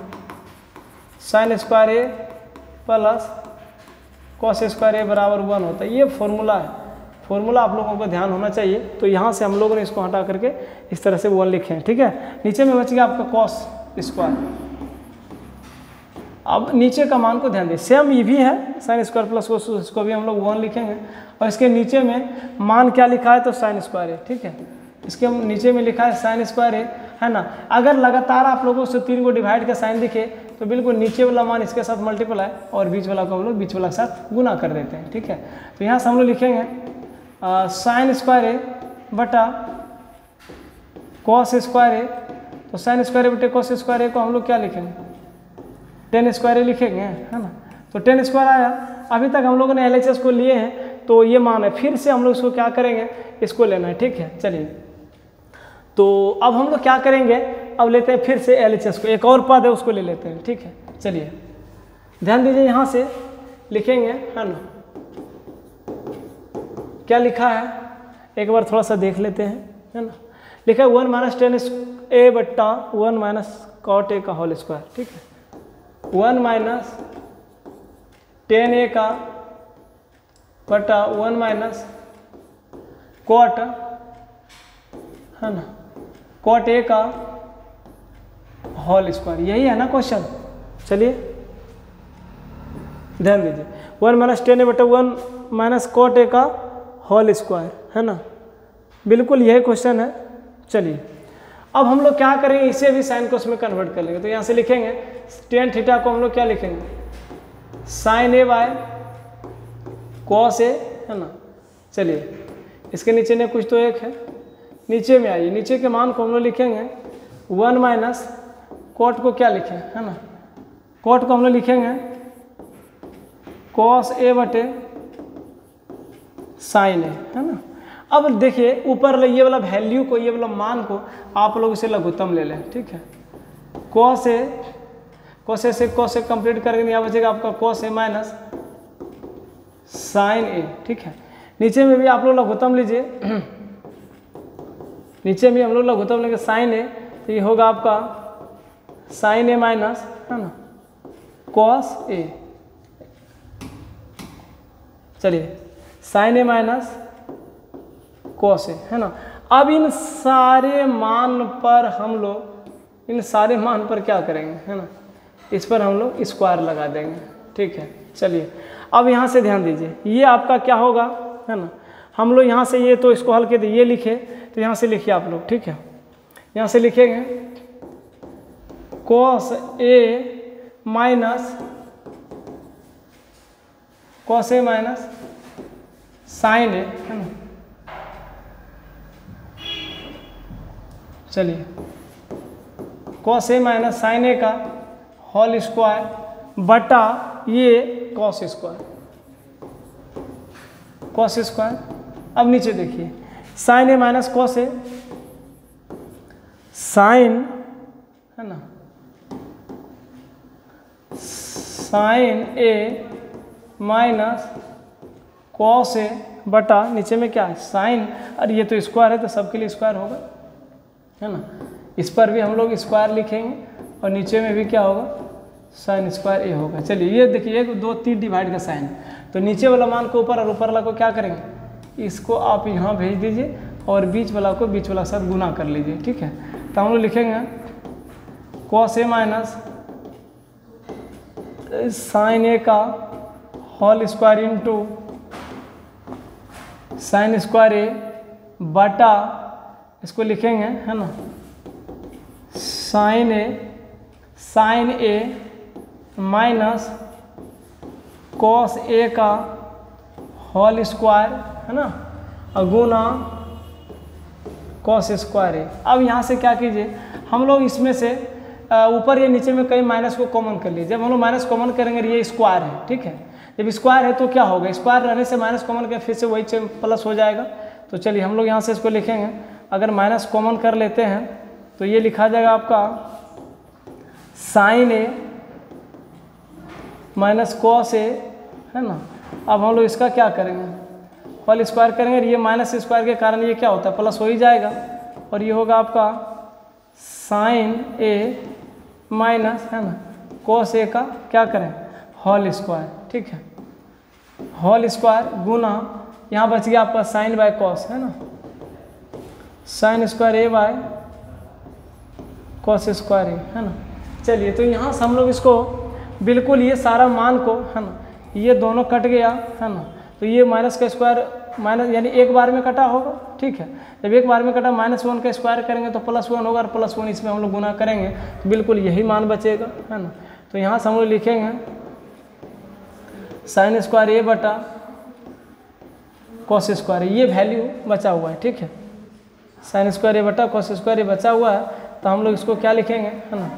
sine square A plus cos square ए बराबर 1 होता है, ये फॉर्मूला है, फॉर्मूला आप लोगों को ध्यान होना चाहिए। तो यहाँ से हम लोगों ने इसको हटा करके इस तरह से 1 लिखे हैं, ठीक है। नीचे में बच गया आपका कॉस स्क्वायर। अब नीचे का मान को ध्यान दें, सेम ये भी है साइन स्क्वायर प्लस कोस, इसको भी हम लोग 1 लिखेंगे और इसके नीचे में मान क्या लिखा है तो साइन स्क्वायर है, ठीक है। इसके नीचे में लिखा है साइन स्क्वायर है ना। अगर लगातार आप लोगों से 3 को डिवाइड का साइन दिखे तो बिल्कुल नीचे वाला मान इसके साथ मल्टीप्लाई और बीच वाला को हम लोग बीच वाला के साथ गुना कर देते हैं, ठीक है। तो यहाँ से हम लोग लिखेंगे साइन स्क्वायर ए बटा कॉस स्क्वायर ए, तो साइन स्क्वायर ए बटे कॉस स्क्वायर ए को हम लोग क्या लिखेंगे, टेन स्क्वायर ए लिखेंगे है ना। तो 10 स्क्वायर आया। अभी तक हम लोगों ने LHS को लिए हैं तो ये मान है, फिर से हम लोग इसको क्या करेंगे, इसको लेना है, ठीक है। चलिए तो अब हम लोग क्या करेंगे, अब लेते हैं फिर से LHS को, एक और पद है उसको ले लेते हैं, ठीक है। चलिए ध्यान दीजिए, यहाँ से लिखेंगे है ना, क्या लिखा है एक बार थोड़ा सा देख लेते हैं है ना। लिखा है 1 माइनस 10 ए बट्टा 1 माइनस कॉट ए का होल स्क्वायर, ठीक है। 1 माइनस 10 ए का बटा 1 माइनस कॉट है ना, कॉट ए का होल स्क्वायर, यही है ना क्वेश्चन। चलिए ध्यान दीजिए, 1 माइनस 10 ए बटा 1 माइनस कॉट ए का होल स्क्वायर है ना, बिल्कुल यही क्वेश्चन है। चलिए अब हम लोग क्या करेंगे, इसे भी साइन कोस में कन्वर्ट कर लेंगे। तो यहाँ से लिखेंगे टेन थीटा को हम लोग क्या लिखेंगे, sign A by cos A है ना। चलिए इसके नीचे ने कुछ तो एक है, नीचे में आइए, नीचे के मान को हम लोग लिखेंगे 1 माइनस कॉट को क्या लिखें है ना, कॉट को हम लोग लिखेंगे कॉस ए बटे साइन ए है ना। अब देखिए ऊपर ये वाला वैल्यू को, ये वाला मान को आप लोग इसे लघुत्तम ले लें, ठीक है। कॉस ए से कॉस ए कंप्लीट करके यहाँ बचेगा आपका कॉस ए माइनस साइन ए, ठीक है। नीचे में भी आप लोग लघुत्तम लीजिए, नीचे में हम लोग लघुत्तम लेंगे साइन ए, तो ये होगा आपका साइन ए माइनस है ना कॉस ए। चलिए sign A minus cos A है ना। अब इन सारे मान पर हम लोग, इन सारे मान पर क्या करेंगे है ना, इस पर हम लोग स्क्वायर लगा देंगे, ठीक है। चलिए अब यहाँ से ध्यान दीजिए, ये आपका क्या होगा है ना, हम लोग यहाँ से ये तो इसको हल के ये लिखे, तो यहाँ से लिखिए आप लोग, ठीक है। यहाँ से लिखेंगे कॉस ए माइनस साइन ए है ना। चलिए cos A minus sine A का होल स्क्वायर बटा ये कॉस स्क्वायर। अब नीचे देखिए sign A minus cos A, sign है ना, साइन ए माइनस कॉस ए बटा नीचे में क्या है साइन, और ये तो स्क्वायर है तो सबके लिए स्क्वायर होगा है ना। इस पर भी हम लोग स्क्वायर लिखेंगे और नीचे में भी क्या होगा साइन स्क्वायर ए होगा। चलिए ये देखिए 1 2 3 डिवाइड का साइन, तो नीचे वाला मान को ऊपर और ऊपर वाला को क्या करेंगे, इसको आप यहाँ भेज दीजिए और बीच वाला को बीच वाला के साथ गुना कर लीजिए, ठीक है। तो हम लोग लिखेंगे cos A minus sine A का whole square into sine square A बटा इसको लिखेंगे है ना sine A minus cos A का होल स्क्वायर है ना गुना कॉस स्क्वायर ए। अब यहाँ से क्या कीजिए, हम लोग इसमें से ऊपर या नीचे में कई माइनस को कॉमन कर लीजिए। जब हम लोग माइनस कॉमन करेंगे ये स्क्वायर है, ठीक है। जब स्क्वायर है तो क्या होगा, स्क्वायर रहने से माइनस कॉमन कर फिर से वही प्लस हो जाएगा। तो चलिए हम लोग यहाँ से इसको लिखेंगे, अगर माइनस कॉमन कर लेते हैं तो ये लिखा जाएगा आपका sign A minus cos A है ना। अब हम लोग इसका क्या करेंगे होल स्क्वायर करेंगे, ये माइनस स्क्वायर के कारण ये क्या होता है, प्लस हो ही जाएगा, और ये होगा आपका साइन ए माइनस, है ना, कोस ए का क्या करें, होल स्क्वायर, ठीक है, होल स्क्वायर गुना यहाँ बच गया आपका साइन बाय कॉस, है ना, sine square A by cos square A, है ना। चलिए तो यहाँ से हम लोग इसको बिल्कुल ये सारा मान को, है ना, ये दोनों कट गया, है ना, तो ये माइनस का स्क्वायर माइनस यानी एक बार में कटा होगा, ठीक है, जब एक बार में कटा -1 का स्क्वायर करेंगे तो +1 होगा, और +1 इसमें हम लोग गुना करेंगे तो बिल्कुल यही मान बचेगा, है ना। तो यहाँ से हम लोग लिखेंगे साइन स्क्वायर ए बटा कॉस स्क्वायर, ये वैल्यू बचा हुआ है, ठीक है, साइन स्क्वायर ए बटा कॉस स्क्वायर ए बचा हुआ है, तो हम लोग इसको क्या लिखेंगे, है ना,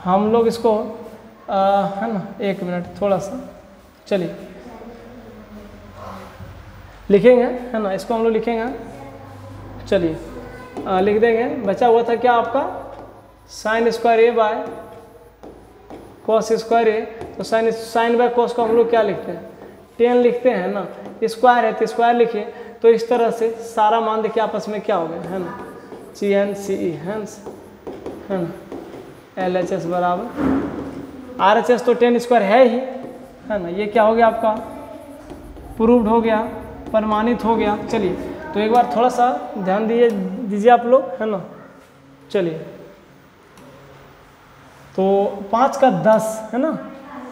हम लोग इसको है ना, एक मिनट थोड़ा सा, चलिए लिखेंगे, है ना, इसको हम लोग लिखेंगे, चलिए लिख देंगे, बचा हुआ था क्या आपका sine square A by cos square A, तो साइन बाय कॉस को हम लोग क्या लिखते हैं, 10 लिखते हैं ना, स्क्वायर है तो स्क्वायर लिखिए, तो इस तरह से सारा मान देखिए आपस में क्या हो गया, है ना, CNCE है ना, LHS बराबर RHS, तो 10 स्क्वायर है ही, है ना, ये क्या हो गया आपका प्रूव्ड हो गया, प्रमाणित हो गया। चलिए तो एक बार थोड़ा सा ध्यान दीजिए आप लोग, है ना, चलिए तो 5 का 10, है ना,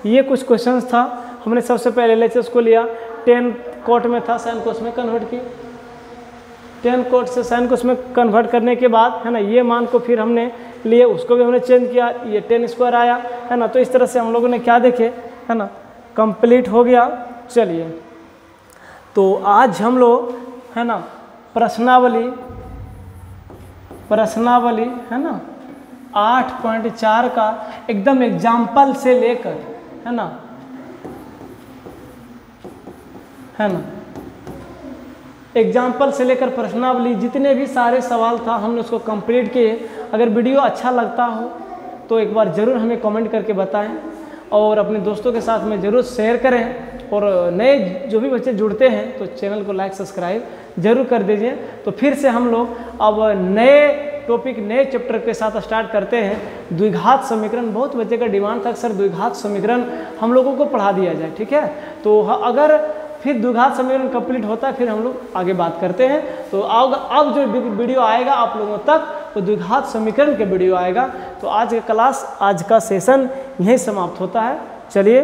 ये कुछ क्वेश्चंस था, हमने सबसे पहले LHS को लिया, 10 कोट में था, साइन कोस में कन्वर्ट किया, 10 कोट से साइन कोस में कन्वर्ट करने के बाद, है ना, ये मान को फिर हमने लिए, उसको भी हमने चेंज किया, ये 10 स्क्वायर आया, है ना, तो इस तरह से हम लोगों ने क्या देखे, है ना, कंप्लीट हो गया। चलिए तो आज हम लोग, है ना, प्रश्नावली, है ना, 8.4 का एकदम एग्जाम्पल से लेकर, है ना, एग्जाम्पल से लेकर प्रश्नावली जितने भी सारे सवाल था हमने उसको कंप्लीट किए। अगर वीडियो अच्छा लगता हो तो एक बार ज़रूर हमें कमेंट करके बताएं, और अपने दोस्तों के साथ में ज़रूर शेयर करें, और नए जो भी बच्चे जुड़ते हैं तो चैनल को लाइक सब्सक्राइब जरूर कर दीजिए। तो फिर से हम लोग अब नए टॉपिक, नए चैप्टर के साथ स्टार्ट करते हैं। द्विघात समीकरण, बहुत बच्चे का डिमांड था सर द्विघात समीकरण हम लोगों को पढ़ा दिया जाए, ठीक है, तो अगर फिर द्विघात समीकरण कंप्लीट होता है फिर हम लोग आगे बात करते हैं। तो अब जो वीडियो आएगा आप लोगों तक वो द्विघात समीकरण के वीडियो आएगा। तो आज का क्लास, आज का सेशन यहीं समाप्त होता है। चलिए।